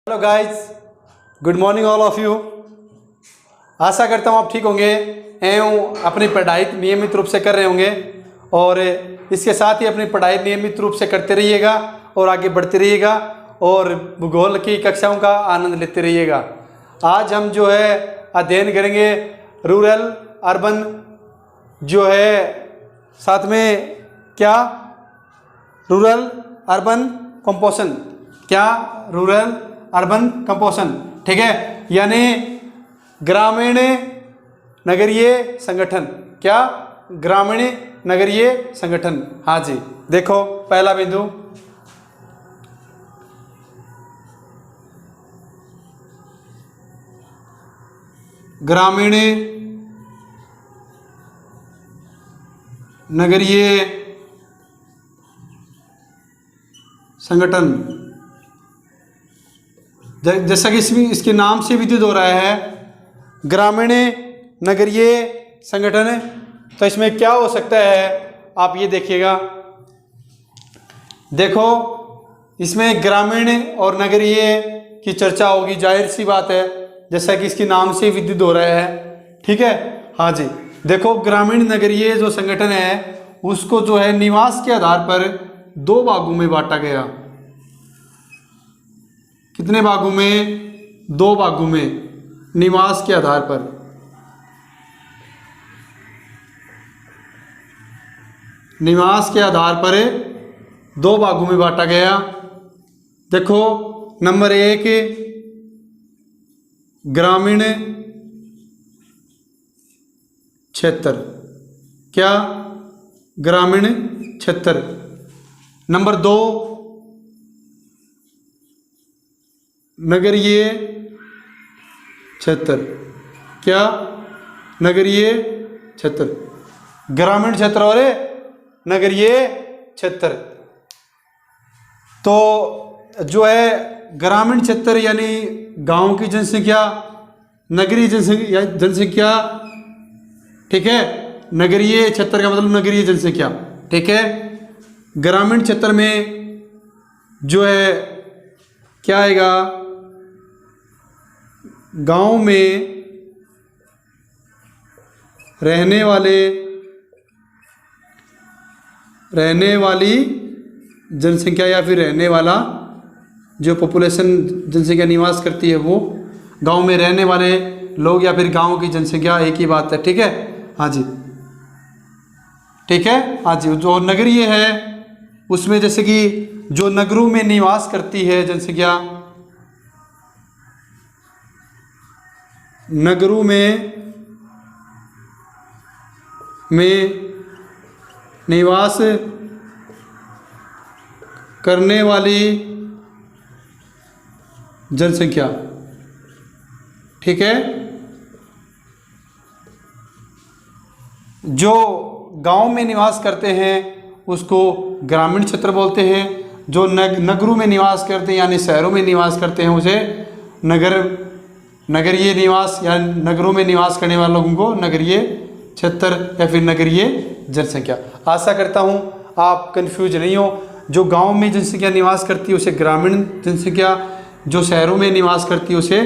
Hello guys, good morning all of you. आशा करता हूँ आप ठीक होंगे एवं अपनी पढ़ाई नियमित रूप से कर रहे होंगे और इसके साथ ही अपनी पढ़ाई नियमित रूप से करते रहिएगा और आगे बढ़ते रहिएगा और भूगोल की कक्षाओं का आनंद लेते रहिएगा। आज हम जो है अध्ययन करेंगे रूरल अर्बन जो है, साथ में क्या रूरल अर्बन कंपोजिशन, क्या रूरल अर्बन कंपोजिशन, ठीक है, यानी ग्रामीण नगरीय संगठन। क्या? ग्रामीण नगरीय संगठन। हाँ जी, देखो पहला बिंदु, ग्रामीण नगरीय संगठन। जैसा कि इसके नाम से विदित हो रहा है ग्रामीण नगरीय संगठन, तो इसमें क्या हो सकता है आप ये देखिएगा। देखो इसमें ग्रामीण और नगरीय की चर्चा होगी, जाहिर सी बात है, जैसा कि इसके नाम से विदित हो रहा है, ठीक है। हाँ जी, देखो ग्रामीण नगरीय जो संगठन है उसको जो है निवास के आधार पर दो भागों में बांटा गया। कितने भागों में? दो भागों में, निवास के आधार पर। निवास के आधार पर दो भागों में बांटा गया। देखो नंबर 1 ग्रामीण क्षेत्र। क्या? ग्रामीण क्षेत्र। नंबर 2 नगरीय क्षेत्र। क्या? नगरीय क्षेत्र। ग्रामीण क्षेत्र और नगरीय क्षेत्र। तो जो है ग्रामीण क्षेत्र यानी गांव की जनसंख्या, नगरीय जनसंख्या, ठीक है। नगरीय क्षेत्र का मतलब नगरीय जनसंख्या, ठीक है। ग्रामीण क्षेत्र में जो है क्या आएगा? गांव में रहने वाली जनसंख्या या फिर रहने वाला जो पॉपुलेशन जनसंख्या निवास करती है वो गांव में रहने वाले लोग या फिर गांव की जनसंख्या, एक ही बात है, ठीक है। हाँ जी, ठीक है। हाँ जी, जो नगरीय है उसमें जैसे कि जो नगरों में निवास करती है जनसंख्या, नगरों में निवास करने वाली जनसंख्या, ठीक है। जो गांव में निवास करते हैं उसको ग्रामीण क्षेत्र बोलते हैं। जो नगरों में निवास करते हैं यानी शहरों में निवास करते हैं उसे नगरीय निवास या नगरों में निवास करने वाले लोगों को नगरीय क्षेत्र या फिर नगरीय जनसंख्या। आशा करता हूँ आप कंफ्यूज नहीं हो। जो गांव में जनसंख्या निवास करती है उसे ग्रामीण जनसंख्या, जो शहरों में निवास करती है उसे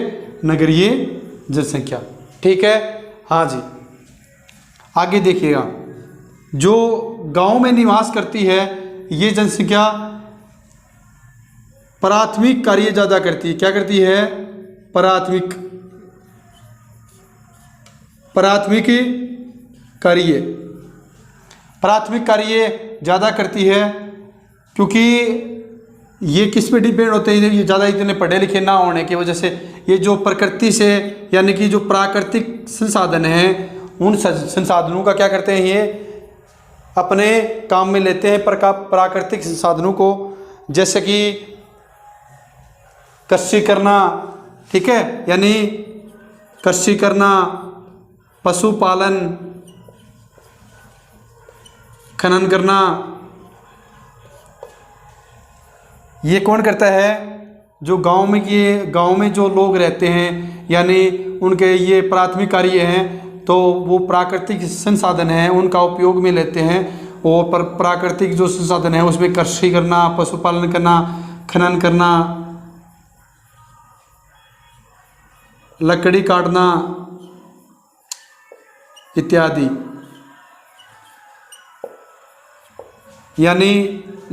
नगरीय जनसंख्या, ठीक है। हाँ जी, आगे देखिएगा। जो गांव में निवास करती है ये जनसंख्या प्राथमिक कार्य ज़्यादा करती है। क्या करती है? प्राथमिक कार्य ज़्यादा करती है, क्योंकि ये किस पे डिपेंड होते हैं? ये ज़्यादा इतने पढ़े लिखे ना होने की वजह से ये जो प्रकृति से यानी कि जो प्राकृतिक संसाधन हैं उन संसाधनों का क्या करते हैं, ये अपने काम में लेते हैं प्राकृतिक संसाधनों को, जैसे कि कृषि करना, ठीक है, यानी कृषि करना, पशुपालन, खनन करना। ये कौन करता है? जो गांव में जो लोग रहते हैं यानी उनके ये प्राथमिक कार्य हैं, तो वो प्राकृतिक संसाधन हैं उनका उपयोग में लेते हैं और प्राकृतिक जो संसाधन है उसमें कृषि करना, पशुपालन करना, खनन करना, लकड़ी काटना इत्यादि। यानी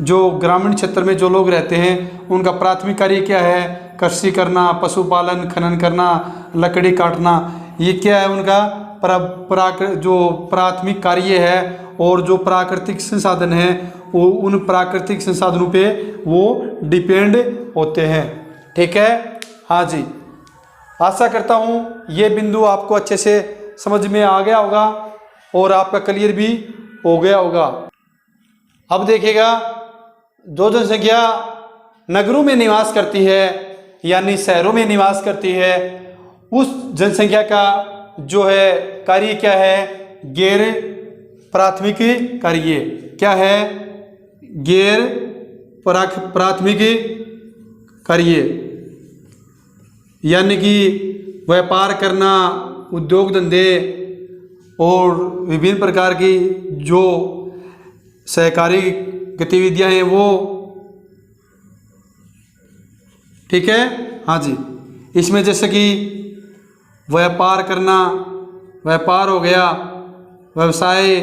जो ग्रामीण क्षेत्र में जो लोग रहते हैं उनका प्राथमिक कार्य क्या है? कृषि करना, पशुपालन, खनन करना, लकड़ी काटना, ये क्या है उनका जो प्राथमिक कार्य है। और जो प्राकृतिक संसाधन है वो उन प्राकृतिक संसाधनों पे वो डिपेंड होते हैं। ठीक है, हाँ जी। आशा करता हूँ ये बिंदु आपको अच्छे से समझ में आ गया होगा और आपका क्लियर भी हो गया होगा। अब देखिएगा, जो जनसंख्या नगरों में निवास करती है यानी शहरों में निवास करती है, उस जनसंख्या का जो है कार्य क्या है? गैर प्राथमिक कार्य। क्या है? गैर प्राथमिक कार्य, यानी कि व्यापार करना, उद्योग धंधे और विभिन्न प्रकार की जो सहकारी गतिविधियां हैं वो। ठीक है, हाँ जी। इसमें जैसे कि व्यापार करना, व्यापार हो गया, व्यवसाय,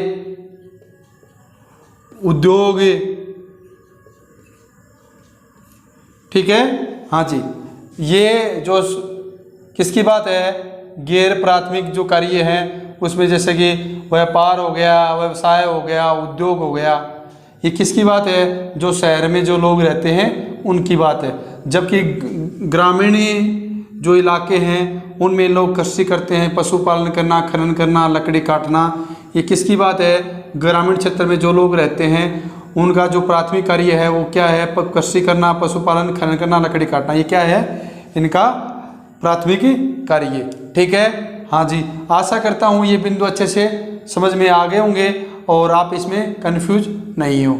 उद्योग। ठीक है, हाँ जी। ये जो किसकी बात है? गैर प्राथमिक जो कार्य है उसमें जैसे कि व्यापार हो गया, व्यवसाय हो गया, उद्योग हो गया, ये किसकी बात है? जो शहर में जो लोग रहते हैं उनकी बात है। जबकि ग्रामीण जो इलाके हैं उनमें लोग कृषि करते हैं, पशुपालन करना, खनन करना, लकड़ी काटना, ये किसकी बात है? ग्रामीण क्षेत्र में जो लोग रहते हैं उनका जो प्राथमिक कार्य है वो क्या है? कृषि करना, पशुपालन, खनन करना, लकड़ी काटना, ये क्या है? इनका प्राथमिक कार्य। ठीक है, हाँ जी। आशा करता हूँ ये बिंदु अच्छे से समझ में आ गए होंगे और आप इसमें कंफ्यूज नहीं हो।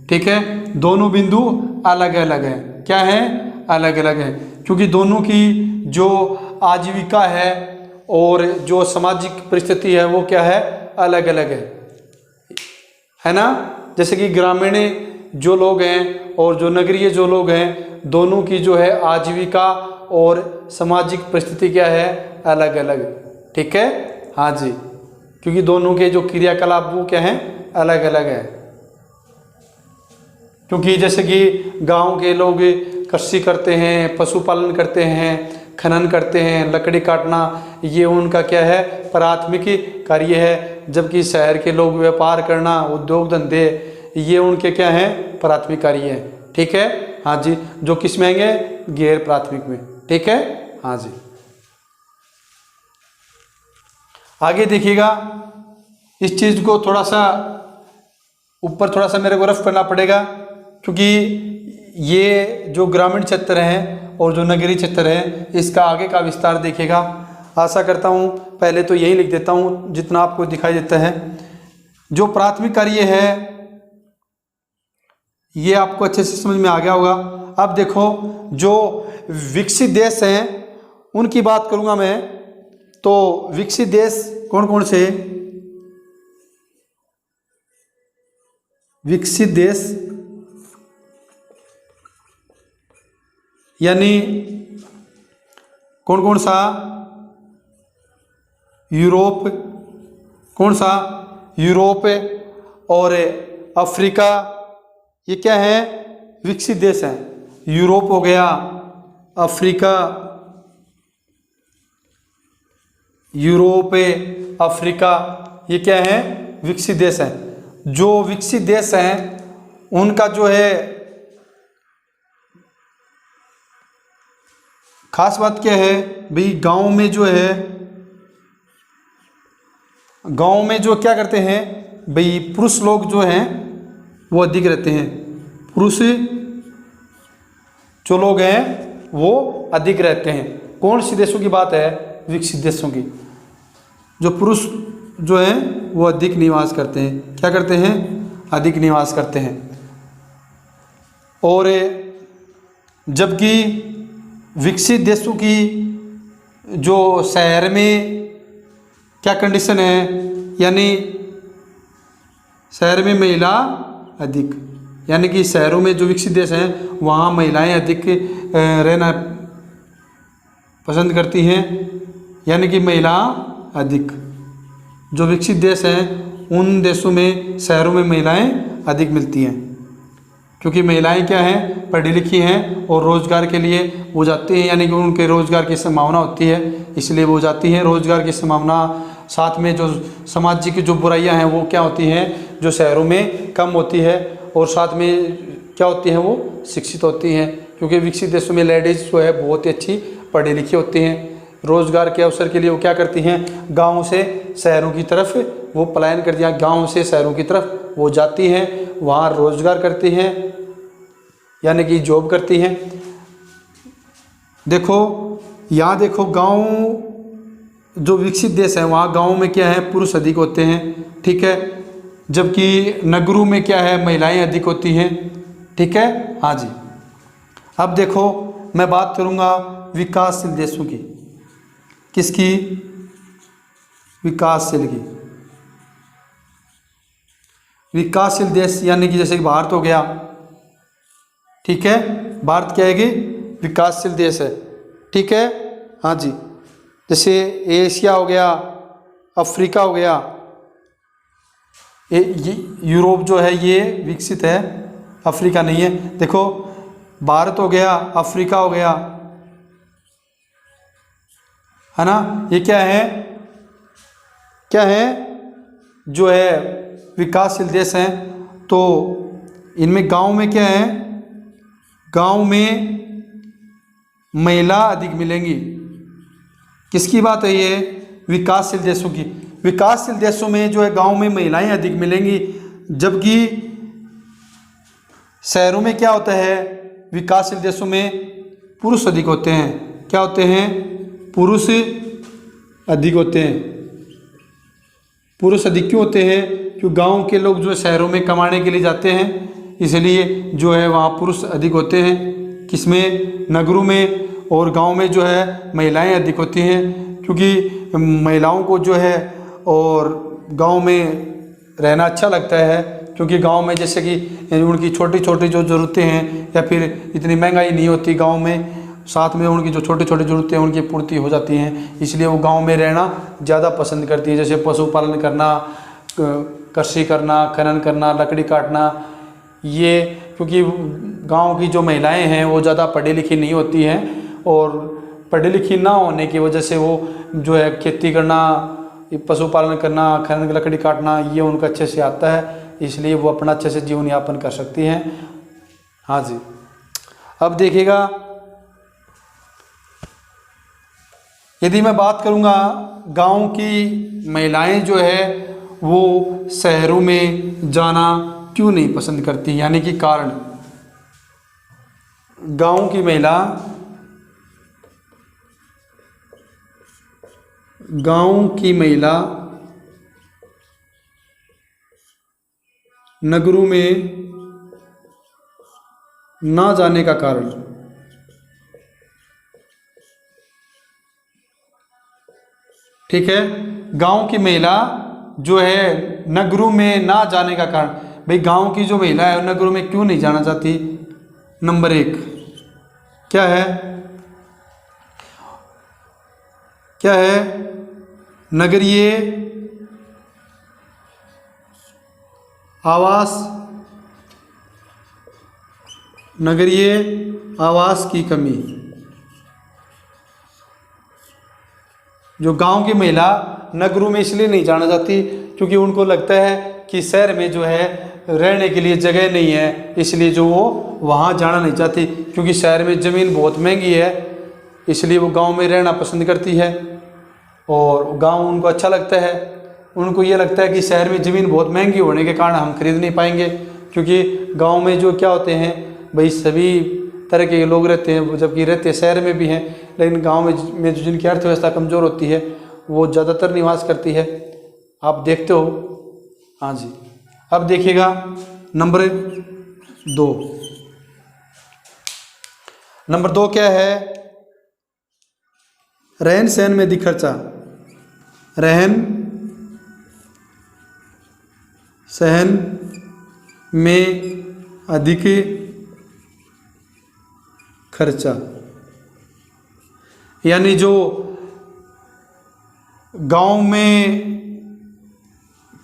ठीक है, दोनों बिंदु अलग अलग हैं। क्या है? अलग अलग है, क्योंकि दोनों की जो आजीविका है और जो सामाजिक परिस्थिति है वो क्या है? अलग अलग है ना। जैसे कि ग्रामीण जो लोग हैं और जो नगरीय जो लोग हैं, दोनों की जो है आजीविका और सामाजिक परिस्थिति क्या है? अलग अलग। ठीक है, हाँ जी, क्योंकि दोनों के जो क्रियाकलाप वो क्या हैं? अलग अलग है। क्योंकि जैसे कि गांव के लोग कृषि करते हैं, पशुपालन करते हैं, खनन करते हैं, लकड़ी काटना, ये उनका क्या है? प्राथमिक कार्य है। जबकि शहर के लोग व्यापार करना, उद्योग धंधे, ये उनके क्या हैं? प्राथमिक कार्य है। ठीक है, हाँ जी, जो किस में आएंगे? गैर प्राथमिक में। ठीक है, हाँ जी। आगे देखिएगा, इस चीज को थोड़ा सा ऊपर थोड़ा सा मेरे को रफ करना पड़ेगा, क्योंकि ये जो ग्रामीण क्षेत्र हैं और जो नगरीय क्षेत्र है इसका आगे का विस्तार देखिएगा। आशा करता हूँ पहले तो यही लिख देता हूँ जितना आपको दिखाई देता है। जो प्राथमिक कार्य है ये आपको अच्छे से समझ में आ गया होगा। अब देखो, जो विकसित देश हैं उनकी बात करूँगा मैं। तो विकसित देश कौन कौन से? विकसित देश यानी कौन कौन सा? यूरोप, कौन सा? यूरोप और अफ्रीका, ये क्या है? विकसित देश हैं। यूरोप हो गया, अफ्रीका, यूरोप, अफ्रीका, ये क्या है? विकसित देश हैं। जो विकसित देश हैं उनका जो है खास बात क्या है भाई? गांव में जो है, गांव में जो क्या करते हैं भाई, पुरुष लोग जो हैं वो अधिक रहते हैं। पुरुष जो लोग हैं वो अधिक रहते हैं। कौन सी देशों की बात है? विकसित देशों की। जो पुरुष जो हैं वो अधिक निवास करते हैं। क्या करते हैं? अधिक निवास करते हैं। और जबकि विकसित देशों की जो शहर में क्या कंडीशन है, यानी शहर में महिला अधिक, यानी कि शहरों में जो विकसित देश हैं वहाँ महिलाएं अधिक रहना पसंद करती हैं यानी कि महिला अधिक। जो विकसित देश हैं उन देशों में शहरों में महिलाएं अधिक मिलती हैं, क्योंकि महिलाएं क्या हैं, पढ़ी लिखी हैं और रोज़गार के लिए वो जाती हैं, यानी कि उनके रोज़गार की संभावना होती है, इसलिए वो जाती हैं। रोज़गार की संभावना, साथ में जो सामाजिक जो बुराइयां हैं वो क्या होती हैं, जो शहरों में कम होती है, और साथ में क्या होती हैं, वो शिक्षित होती हैं, क्योंकि विकसित देशों में लेडीज़ जो है बहुत ही अच्छी पढ़ी लिखी होती हैं। रोज़गार के अवसर के लिए वो क्या करती हैं, गाँव से शहरों की तरफ वो पलायन कर दिया, गाँव से शहरों की तरफ वो जाती हैं, वहाँ रोज़गार करती हैं, यानी कि जॉब करती हैं। देखो यहाँ देखो, गांव जो विकसित देश है वहाँ गांव में क्या है, पुरुष अधिक होते हैं, ठीक है, जबकि नगरों में क्या है, महिलाएं अधिक होती हैं, ठीक है। हाँ जी। अब देखो मैं बात करूँगा विकासशील देशों की। किसकी? विकासशील की। विकासशील देश यानी कि जैसे कि भारत हो गया, ठीक है, भारत क्या है कि विकासशील देश है, ठीक है। हाँ जी। जैसे एशिया हो गया, अफ्रीका हो गया, यूरोप जो है ये विकसित है, अफ्रीका नहीं है। देखो भारत हो गया, अफ्रीका हो गया, है ना, ये क्या है, क्या है, जो है विकासशील देश हैं। तो इनमें गांव में क्या है, गांव में महिला अधिक मिलेंगी। किसकी बात है ये? विकासशील देशों की। विकासशील देशों में जो है गांव में महिलाएं अधिक मिलेंगी, जबकि शहरों में क्या होता है, विकासशील देशों में पुरुष अधिक होते हैं। क्या होते हैं? पुरुष अधिक होते हैं। पुरुष अधिक क्यों होते हैं? क्योंकि गांव के लोग जो शहरों में कमाने के लिए जाते हैं, इसलिए जो है वहाँ पुरुष अधिक होते हैं। किसमें? नगरों में। और गांव में जो है महिलाएं अधिक होती हैं, क्योंकि महिलाओं को जो है और गांव में रहना अच्छा लगता है, क्योंकि गांव में जैसे कि उनकी छोटी छोटी जो ज़रूरतें हैं, या फिर इतनी महंगाई नहीं होती गांव में, साथ में उनकी जो छोटी छोटी ज़रूरतें हैं उनकी पूर्ति हो जाती हैं, इसलिए वो गांव में रहना ज़्यादा पसंद करती है। जैसे पशुपालन करना, कृषि करना, खनन करना, लकड़ी काटना, ये क्योंकि गांव की जो महिलाएं हैं वो ज़्यादा पढ़ी लिखी नहीं होती हैं, और पढ़ी लिखी ना होने की वजह से वो जो है खेती करना, पशुपालन करना, खनन, लकड़ी काटना, ये उनका अच्छे से आता है, इसलिए वो अपना अच्छे से जीवन यापन कर सकती हैं। हाँ जी। अब देखिएगा, यदि मैं बात करूँगा गांव की महिलाएं जो है वो शहरों में जाना क्यों नहीं पसंद करती, यानी कि कारण। गांव की महिला नगरों में ना जाने का कारण। ठीक है, गांव की महिला जो है नगरों में ना जाने का कारण। भाई गांव की जो महिला है नगरों में क्यों नहीं जाना चाहती? नंबर 1 क्या है? क्या है? नगरीय आवास की कमी। जो गांव की महिला नगरों में इसलिए नहीं जाना चाहती क्योंकि उनको लगता है कि शहर में जो है रहने के लिए जगह नहीं है, इसलिए जो वो वहाँ जाना नहीं चाहती, क्योंकि शहर में ज़मीन बहुत महंगी है, इसलिए वो गांव में रहना पसंद करती है। और गांव उनको अच्छा लगता है, उनको ये लगता है कि शहर में ज़मीन बहुत महंगी होने के कारण हम खरीद नहीं पाएंगे, क्योंकि गांव में जो क्या होते हैं भाई सभी तरह के लोग रहते हैं, जबकि रहते शहर में भी हैं, लेकिन गांव में जो जिनकी अर्थव्यवस्था कमज़ोर होती है वो ज़्यादातर निवास करती है। आप देखते हो। हाँ जी। अब देखिएगा नंबर 2। नंबर 2 क्या है? रहन सहन में अधिक खर्चा। रहन सहन में अधिक खर्चा, यानी जो गांव में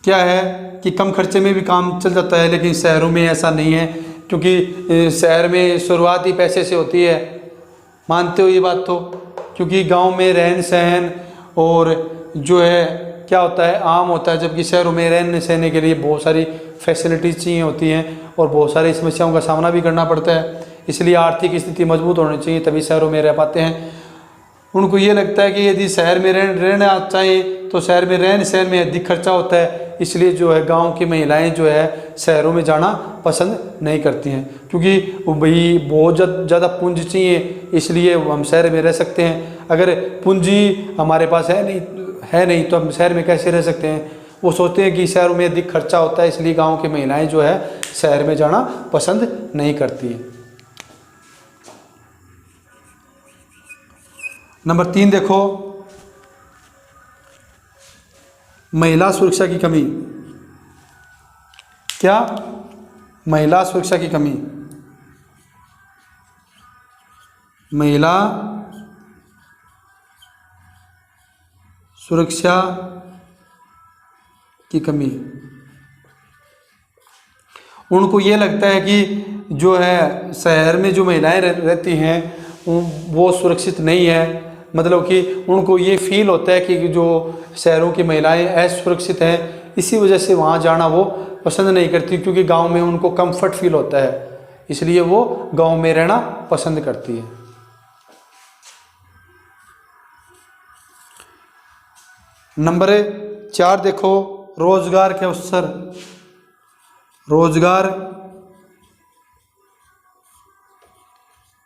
क्या है कि कम खर्चे में भी काम चल जाता है, लेकिन शहरों में ऐसा नहीं है, क्योंकि शहर में शुरुआत ही पैसे से होती है। मानते हो ये बात तो? क्योंकि गांव में रहन सहन और जो है क्या होता है, आम होता है, जबकि शहरों में रहने सहने के लिए बहुत सारी फैसिलिटीज़ चाहिए होती हैं और बहुत सारी समस्याओं का सामना भी करना पड़ता है। इसलिए आर्थिक स्थिति मजबूत होनी चाहिए, तभी शहरों में रह पाते हैं। उनको ये लगता है कि यदि शहर में रहना चाहिए तो शहर में रहने सहन में अधिक खर्चा होता है, इसलिए जो है गांव की महिलाएं जो है शहरों में जाना पसंद नहीं करती हैं, क्योंकि भाई बहुत ज़्यादा पूंजी चाहिए, इसलिए हम शहर में रह सकते हैं। अगर पूंजी हमारे पास है नहीं तो हम शहर में कैसे रह सकते हैं। वो सोचते हैं कि शहरों में अधिक खर्चा होता है, इसलिए गाँव की महिलाएँ जो है शहर में जाना पसंद नहीं करती हैं। नंबर 3 देखो, महिला सुरक्षा की कमी। क्या? महिला सुरक्षा की कमी। महिला सुरक्षा की कमी। उनको ये लगता है कि जो है शहर में जो महिलाएं रहती हैं वो सुरक्षित नहीं है, मतलब कि उनको ये फील होता है कि जो शहरों की महिलाएं असुरक्षित हैं, इसी वजह से वहाँ जाना वो पसंद नहीं करती, क्योंकि गांव में उनको कंफर्ट फील होता है, इसलिए वो गांव में रहना पसंद करती है। नंबर 4 देखो, रोजगार के अवसर। रोजगार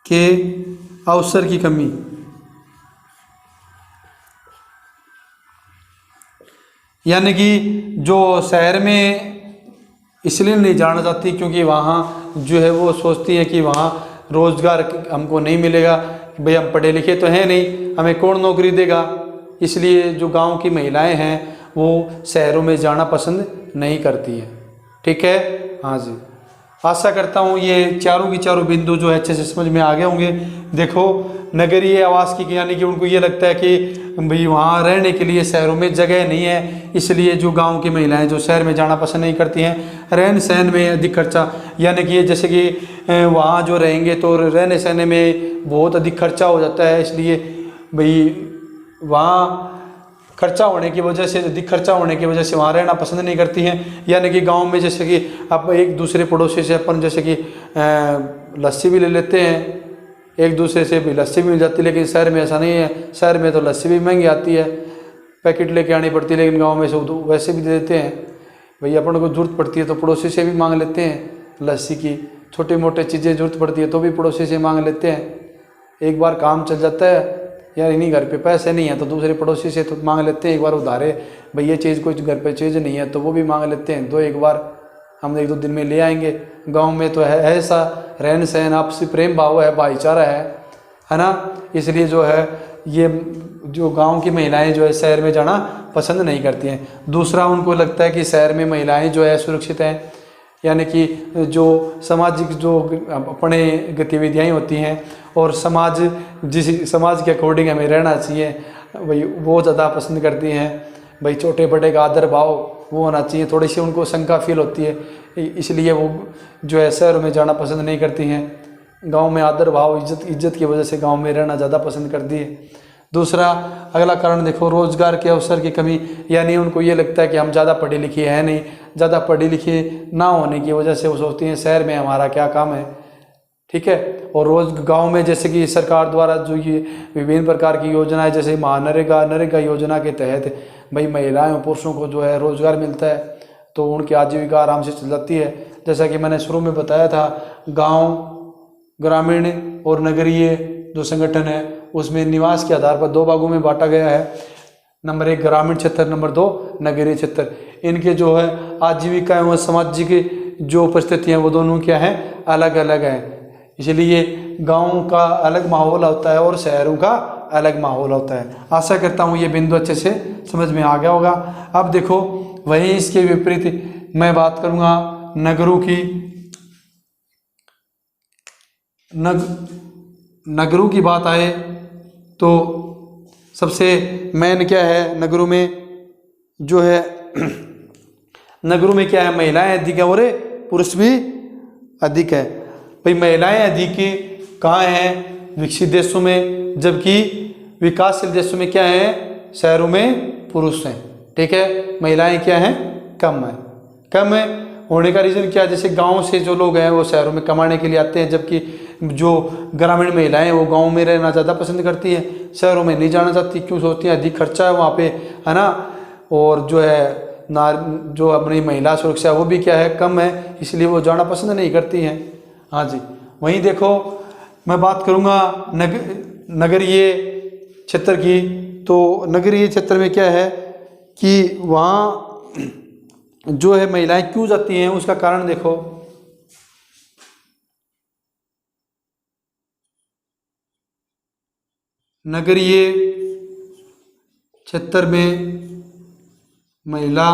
के अवसर की कमी। यानी कि जो शहर में इसलिए नहीं जाना चाहती क्योंकि वहाँ जो है वो सोचती है कि वहाँ रोज़गार हमको नहीं मिलेगा, भाई हम पढ़े लिखे तो हैं नहीं, हमें कौन नौकरी देगा। इसलिए जो गांव की महिलाएं हैं वो शहरों में जाना पसंद नहीं करती हैं। ठीक है, हाँ जी। आशा करता हूँ ये चारों की चारों बिंदु जो है अच्छे से समझ में आ गए होंगे। देखो, नगरीय आवास की, यानी कि उनको ये लगता है कि भाई वहाँ रहने के लिए शहरों में जगह नहीं है, इसलिए जो गांव की महिलाएं जो शहर में जाना पसंद नहीं करती हैं। रहन सहन में अधिक खर्चा, यानी कि जैसे कि वहाँ जो रहेंगे तो रहने सहने में बहुत अधिक खर्चा हो जाता है, इसलिए भाई वहाँ खर्चा होने की वजह से, अधिक खर्चा होने की वजह से वहाँ रहना पसंद नहीं करती हैं। यानी कि गांव में जैसे कि आप एक दूसरे पड़ोसी से अपन जैसे कि लस्सी भी ले लेते हैं, एक दूसरे से भी लस्सी भी मिल जाती है, लेकिन शहर में ऐसा नहीं है। शहर में तो लस्सी भी महंगी आती है, पैकेट लेके आनी पड़ती है, लेकिन गाँव में से वैसे भी दे देते हैं। भाई अपन को जरूरत पड़ती है तो पड़ोसी से भी मांग लेते हैं लस्सी की, छोटी मोटी चीज़ें जरूरत पड़ती है तो भी पड़ोसी से मांग लेते हैं। एक बार काम चल जाता है, यार इन्हीं घर पे पैसे नहीं है तो दूसरे पड़ोसी से तो मांग लेते हैं, एक बार उधारे, भाई ये चीज़ कोई घर पे चीज़ नहीं है तो वो भी मांग लेते हैं, एक बार हम 1-2 दिन में ले आएंगे। गांव में तो है ऐसा रहन सहन, आपसी प्रेम भाव है, भाईचारा है ना। इसलिए जो है ये जो गांव की महिलाएं जो है शहर में जाना पसंद नहीं करती हैं। दूसरा, उनको लगता है कि शहर में महिलाएं जो है सुरक्षित हैं, यानी कि जो सामाजिक जो अपने गतिविधियाँ होती हैं और जिस समाज के अकॉर्डिंग हमें रहना चाहिए, भाई वो ज़्यादा पसंद करती हैं। भाई छोटे बड़े का आदर भाव वो होना चाहिए, थोड़ी सी उनको शंका फील होती है, इसलिए वो जो है शहरों में जाना पसंद नहीं करती हैं। गांव में आदर भाव इज्जत की वजह से गांव में रहना ज़्यादा पसंद करती है। दूसरा, अगला कारण देखो, रोज़गार के अवसर की कमी, यानी उनको ये लगता है कि हम ज़्यादा पढ़े लिखे हैं नहीं, ज़्यादा पढ़े लिखे ना होने की वजह से वो सोचती हैं शहर में हमारा क्या काम है। ठीक है, और गांव में जैसे कि सरकार द्वारा जो ये विभिन्न प्रकार की योजनाएं, जैसे नरेगा योजना के तहत भाई महिलाएं और पुरुषों को जो है रोज़गार मिलता है, तो उनकी आजीविका आराम से चल जाती है। जैसा कि मैंने शुरू में बताया था, गाँव, ग्रामीण और नगरीय जो संगठन है उसमें निवास के आधार पर 2 भागों में बांटा गया है। नंबर 1 ग्रामीण क्षेत्र, नंबर 2 नगरीय क्षेत्र। इनके जो है आजीविका एवं सामाजिक जो परिस्थितियाँ वो दोनों क्या हैं, अलग अलग हैं। इसलिए गाँव का अलग माहौल होता है और शहरों का अलग माहौल होता है। आशा करता हूँ ये बिंदु अच्छे से समझ में आ गया होगा। अब देखो, वहीं इसके विपरीत मैं बात करूँगा नगरों की। नगरों की बात आए तो सबसे मेन क्या है नगरों में जो है नगरों में क्या है, महिलाएं अधिक है और पुरुष भी अधिक है। भाई महिलाएं अधिक कहाँ हैं? विकसित देशों में, जबकि विकासशील देशों में क्या है, शहरों में पुरुष हैं। ठीक है, महिलाएं क्या हैं, कम है। कम है होने का रीज़न क्या है? जैसे गांव से जो लोग हैं वो शहरों में कमाने के लिए आते हैं, जबकि जो ग्रामीण महिलाएं हैं वो गांव में रहना ज़्यादा पसंद करती हैं, शहरों में नहीं जाना चाहती। क्यों? सोचती हैं अधिक खर्चा है वहाँ पे, है ना, और जो है जो अपनी महिला सुरक्षा वो भी क्या है, कम है, इसलिए वो जाना पसंद नहीं करती हैं। हाँ जी। वहीं देखो मैं बात करूँगा नगरीय क्षेत्र की, तो नगरीय क्षेत्र में क्या है कि वहाँ जो है महिलाएं क्यों जाती हैं, उसका कारण देखो। नगरीय क्षेत्र में महिला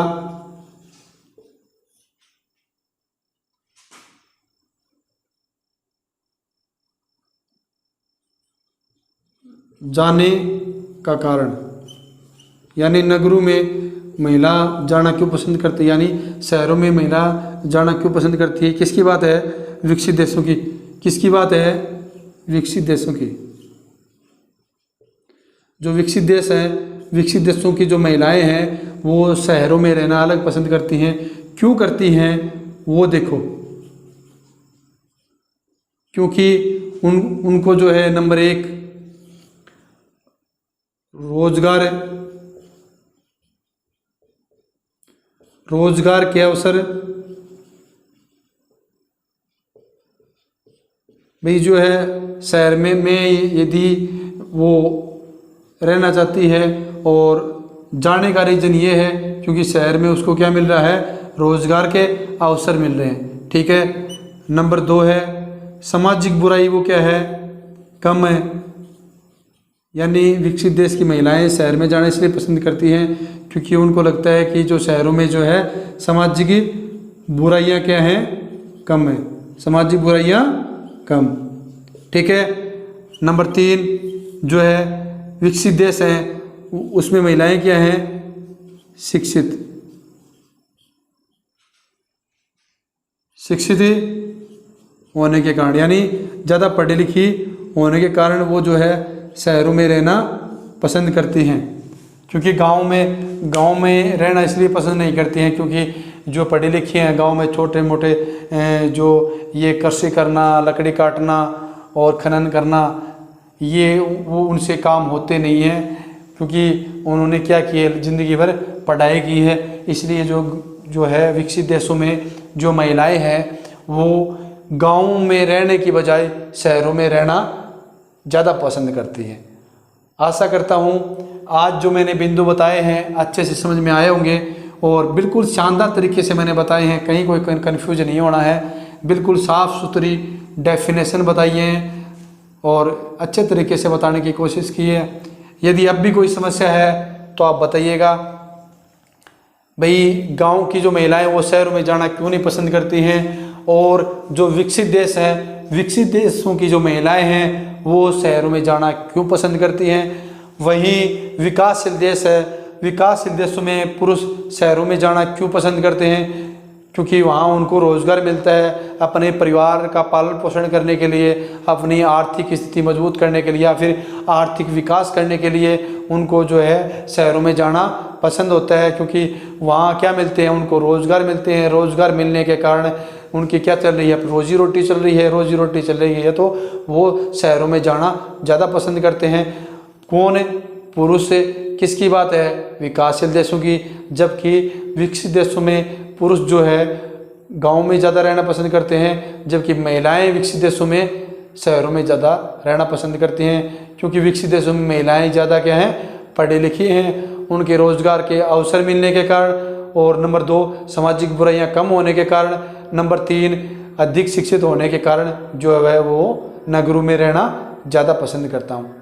जाने का कारण, यानी नगरों में महिला जाना क्यों पसंद करती है, यानी शहरों में महिला जाना क्यों पसंद करती है। किसकी बात है? विकसित देशों की। किसकी बात है? विकसित देशों की। जो विकसित देश हैं, विकसित देशों की जो महिलाएं हैं वो शहरों में रहना अलग पसंद करती हैं। क्यों करती हैं वो देखो, क्योंकि उनको जो है नंबर 1 रोजगार के अवसर, भाई जो है शहर में यदि वो रहना चाहती है, और जाने का रीज़न ये है क्योंकि शहर में उसको क्या मिल रहा है, रोजगार के अवसर मिल रहे हैं। ठीक है। नंबर 2 है सामाजिक बुराई, वो क्या है, कम है। यानी विकसित देश की महिलाएं शहर में जाना इसलिए पसंद करती हैं क्योंकि उनको लगता है कि जो शहरों में जो है सामाजिक बुराइयां क्या हैं, कम है, सामाजिक बुराइयां कम। ठीक है। नंबर 3 जो है विकसित देश हैं उसमें महिलाएं क्या हैं, शिक्षित होने के कारण, यानी ज़्यादा पढ़ी लिखी होने के कारण वो जो है शहरों में रहना पसंद करती हैं। क्योंकि गांव में रहना इसलिए पसंद नहीं करती हैं क्योंकि जो पढ़े लिखे हैं गांव में छोटे मोटे जो ये कृषि करना, लकड़ी काटना और खनन करना, ये वो उनसे काम होते नहीं हैं क्योंकि उन्होंने क्या किया, ज़िंदगी भर पढ़ाई की है। इसलिए जो है विकसित देशों में जो महिलाएं हैं वो गाँव में रहने की बजाय शहरों में रहना ज़्यादा पसंद करती हैं। आशा करता हूँ आज जो मैंने बिंदु बताए हैं अच्छे से समझ में आए होंगे और बिल्कुल शानदार तरीके से मैंने बताए हैं, कहीं कोई कन्फ्यूजन नहीं होना है। बिल्कुल साफ़ सुथरी डेफिनेशन बताई है और अच्छे तरीके से बताने की कोशिश की है। यदि अब भी कोई समस्या है तो आप बताइएगा। भाई गांव की जो महिलाएं वो शहरों में जाना क्यों नहीं पसंद करती हैं, और जो विकसित देश हैं, विकसित देशों की जो महिलाएं हैं वो शहरों में जाना क्यों पसंद करती हैं। वहीं विकासशील देश है, विकासशील देशों में पुरुष शहरों में जाना क्यों पसंद करते हैं, क्योंकि वहाँ उनको रोज़गार मिलता है अपने परिवार का पालन पोषण करने के लिए, अपनी आर्थिक स्थिति मजबूत करने के लिए या फिर आर्थिक विकास करने के लिए उनको जो है शहरों में जाना पसंद होता है। क्योंकि वहाँ क्या मिलते हैं, उनको रोज़गार मिलते हैं। रोज़गार मिलने के कारण उनकी क्या चल रही है, रोजी रोटी चल रही है, रोजी रोटी चल रही है तो वो शहरों में जाना ज़्यादा पसंद करते हैं। कौन? पुरुष। किसकी बात है? विकासशील देशों की। जबकि विकसित देशों में पुरुष जो है गांव में ज़्यादा रहना पसंद करते हैं, जबकि महिलाएं विकसित देशों में शहरों में ज़्यादा रहना पसंद करती हैं। क्योंकि विकसित देशों में महिलाएं ज़्यादा क्या हैं, पढ़ी लिखी हैं, उनके रोज़गार के अवसर मिलने के कारण, और नंबर 2 सामाजिक बुराइयां कम होने के कारण, नंबर 3 अधिक शिक्षित होने के कारण जो है वो नगरों में रहना ज़्यादा पसंद करता हूँ,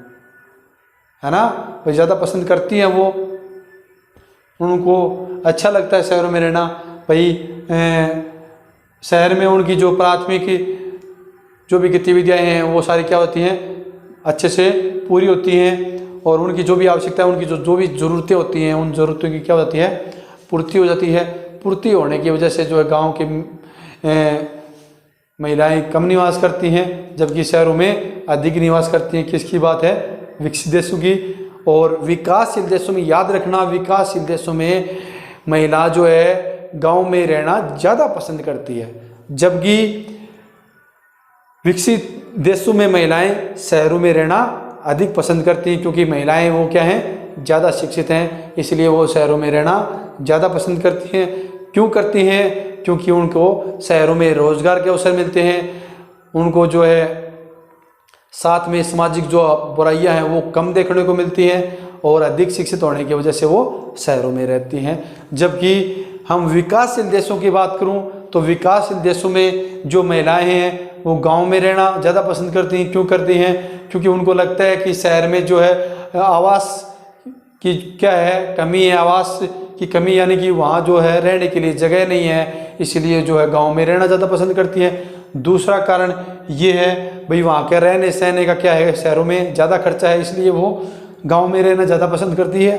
है ना। वो ज़्यादा पसंद करती हैं, वो उनको अच्छा लगता है शहरों में रहना। भाई शहर में उनकी जो प्राथमिक जो भी गतिविधियाँ हैं वो सारी क्या होती हैं, अच्छे से पूरी होती हैं। और उनकी जो भी आवश्यकता है, उनकी जो भी ज़रूरतें होती हैं, उन ज़रूरतों की क्या हो जाती है, पूर्ति हो जाती है। पूर्ति होने की वजह से जो है गाँव के महिलाएं कम निवास करती हैं, जबकि शहरों में अधिक निवास करती हैं। किसकी बात है, विकसित देशों की। और विकासशील देशों में याद रखना, विकासशील देशों में महिला जो है गांव में रहना ज़्यादा पसंद करती है, जबकि विकसित देशों में महिलाएं शहरों में रहना अधिक पसंद करती हैं, क्योंकि महिलाएं वो क्या हैं, ज़्यादा शिक्षित हैं, इसलिए वो शहरों में रहना ज़्यादा पसंद करती हैं। क्यों करती हैं, क्योंकि उनको शहरों में रोज़गार के अवसर मिलते हैं, उनको जो है साथ में सामाजिक जो बुराइयां हैं वो कम देखने को मिलती हैं, और अधिक शिक्षित होने की वजह से वो शहरों में रहती हैं। जबकि हम विकासशील देशों की बात करूं तो विकासशील देशों में जो महिलाएं हैं वो गांव में रहना ज़्यादा पसंद करती हैं। क्यों करती हैं, क्योंकि उनको लगता है कि शहर में जो है आवास की क्या है, कमी है, आवास की कमी, यानी कि वहाँ जो है रहने के लिए जगह नहीं है, इसलिए जो है गांव में रहना ज़्यादा पसंद करती है। दूसरा कारण ये है भाई वहाँ के रहने सहने का क्या है, शहरों में ज़्यादा खर्चा है, इसलिए वो गांव में रहना ज़्यादा पसंद करती है।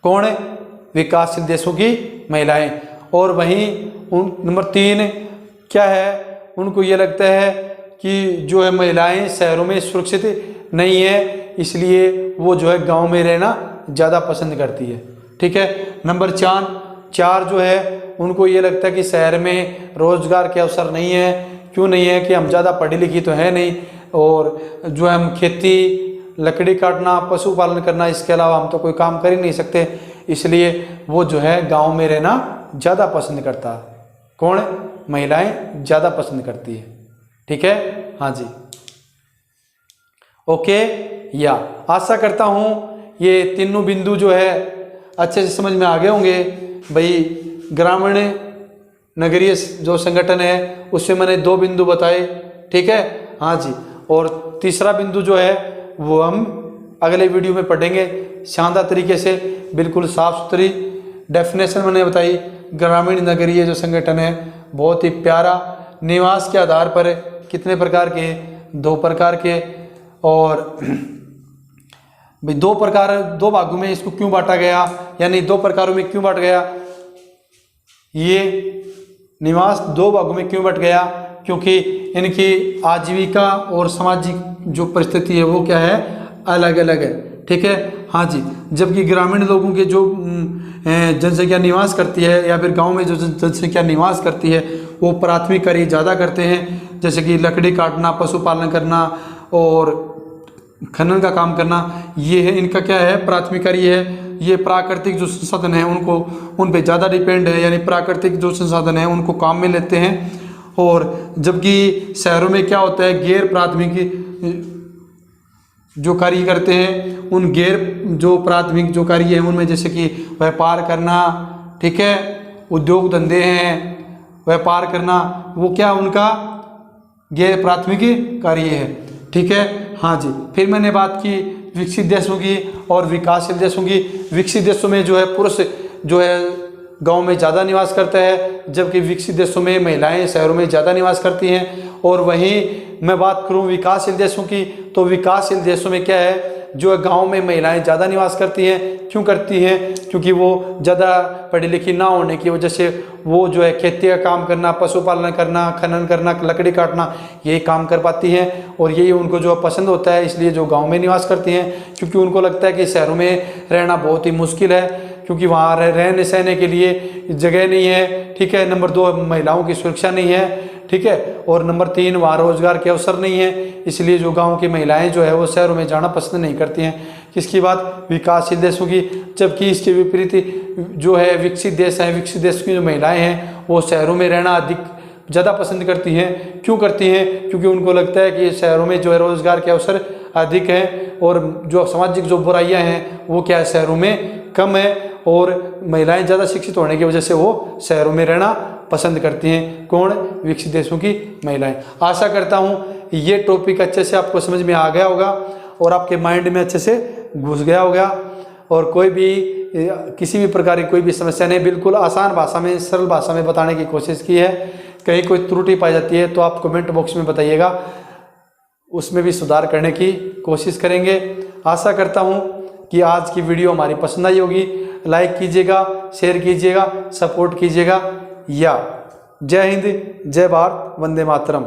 कौन है, विकासशील देशों की महिलाएं। और वहीं नंबर 3 क्या है, उनको ये लगता है कि जो है महिलाएं शहरों में सुरक्षित नहीं है, इसलिए वो जो है गांव में रहना ज़्यादा पसंद करती है। ठीक है। नंबर 4 जो है उनको ये लगता है कि शहर में रोज़गार के अवसर नहीं है। क्यों नहीं है, कि हम ज़्यादा पढ़ी लिखी तो है नहीं, और जो है हम खेती, लकड़ी काटना, पशुपालन करना, इसके अलावा हम तो कोई काम कर ही नहीं सकते, इसलिए वो जो है गांव में रहना ज़्यादा पसंद करता है। कौन, महिलाएं ज़्यादा पसंद करती है। ठीक है, हाँ जी, ओके। या आशा करता हूँ ये तीनों बिंदु जो है अच्छे से समझ में आ गए होंगे। भाई ग्रामीण नगरीय जो संगठन है उससे मैंने 2 बिंदु बताए। ठीक है, हाँ जी। और तीसरा बिंदु जो है वो हम अगले वीडियो में पढ़ेंगे शानदार तरीके से, बिल्कुल साफ सुथरी डेफिनेशन मैंने बताई। ग्रामीण नगरीय जो संगठन है बहुत ही प्यारा, निवास के आधार पर कितने प्रकार के, 2 प्रकार के। और भाई 2 भागों में इसको क्यों बांटा गया, यानी 2 प्रकारों में क्यों बांट गया, ये निवास 2 भागों में क्यों बट गया, क्योंकि इनकी आजीविका और सामाजिक जो परिस्थिति है वो क्या है, अलग अलग है। ठीक है, हाँ जी। जबकि ग्रामीण लोगों के जो जनसंख्या निवास करती है, या फिर गांव में जो जनसंख्या निवास करती है, वो प्राथमिक कार्य ज़्यादा करते हैं, जैसे कि लकड़ी काटना, पशुपालन करना और खनन का काम करना। ये है इनका क्या है, प्राथमिक कार्य है। ये प्राकृतिक जो संसाधन है उनको, उन पे ज़्यादा डिपेंड है, यानी प्राकृतिक जो संसाधन है उनको काम में लेते हैं। और जबकि शहरों में क्या होता है, गैर प्राथमिक जो कार्य करते हैं, उन गैर जो प्राथमिक जो कार्य है उनमें जैसे कि व्यापार करना, ठीक है, उद्योग धंधे हैं, व्यापार करना, वो क्या उनका गैर प्राथमिक कार्य है। ठीक है, हाँ जी। फिर मैंने बात की विकसित देशों की और विकासशील देशों की। विकसित देशों में जो है पुरुष जो है गांव में ज़्यादा निवास करता है, जबकि विकसित देशों में महिलाएं शहरों में ज़्यादा निवास करती हैं। और वहीं मैं बात करूं विकासशील देशों की, तो विकासशील देशों में क्या है, जो है गांव में महिलाएं ज़्यादा निवास करती हैं। क्यों करती हैं, क्योंकि वो ज़्यादा पढ़ी लिखी ना होने की वजह से वो जो है खेती का काम करना, पशुपालन करना, खनन करना, लकड़ी काटना, यही काम कर पाती हैं और यही उनको जो पसंद होता है, इसलिए जो गांव में निवास करती हैं। क्योंकि उनको लगता है कि शहरों में रहना बहुत ही मुश्किल है, क्योंकि वहाँ रहने सहने के लिए जगह नहीं है। ठीक है, नंबर 2 महिलाओं की सुरक्षा नहीं है। ठीक है, और नंबर 3 वहाँ रोजगार के अवसर नहीं है, इसलिए जो गांव की महिलाएं जो है वो शहरों में जाना पसंद नहीं करती हैं। किसकी बात, विकासशील देशों की। जबकि इसके विपरीत जो है विकसित देश हैं, विकसित देश की जो महिलाएं हैं वो शहरों में रहना अधिक ज़्यादा पसंद करती हैं। क्यों करती हैं, क्योंकि उनको लगता है कि शहरों में जो है रोजगार के अवसर अधिक हैं और जो सामाजिक जो बुराइयां हैं वो क्या है, शहरों में कम है। और महिलाएं ज़्यादा शिक्षित होने की वजह से वो शहरों में रहना पसंद करती हैं। कौन, विकसित देशों की महिलाएं। आशा करता हूँ ये टॉपिक अच्छे से आपको समझ में आ गया होगा और आपके माइंड में अच्छे से घुस गया होगा। और कोई भी किसी भी प्रकार की कोई भी समस्या नहीं, बिल्कुल आसान भाषा में, सरल भाषा में बताने की कोशिश की है। कहीं कोई त्रुटि पाई जाती है तो आप कमेंट बॉक्स में बताइएगा, उसमें भी सुधार करने की कोशिश करेंगे। आशा करता हूँ कि आज की वीडियो हमारी पसंद आई होगी। लाइक कीजिएगा, शेयर कीजिएगा, सपोर्ट कीजिएगा। या जय हिंद, जय भारत, वंदे मातरम।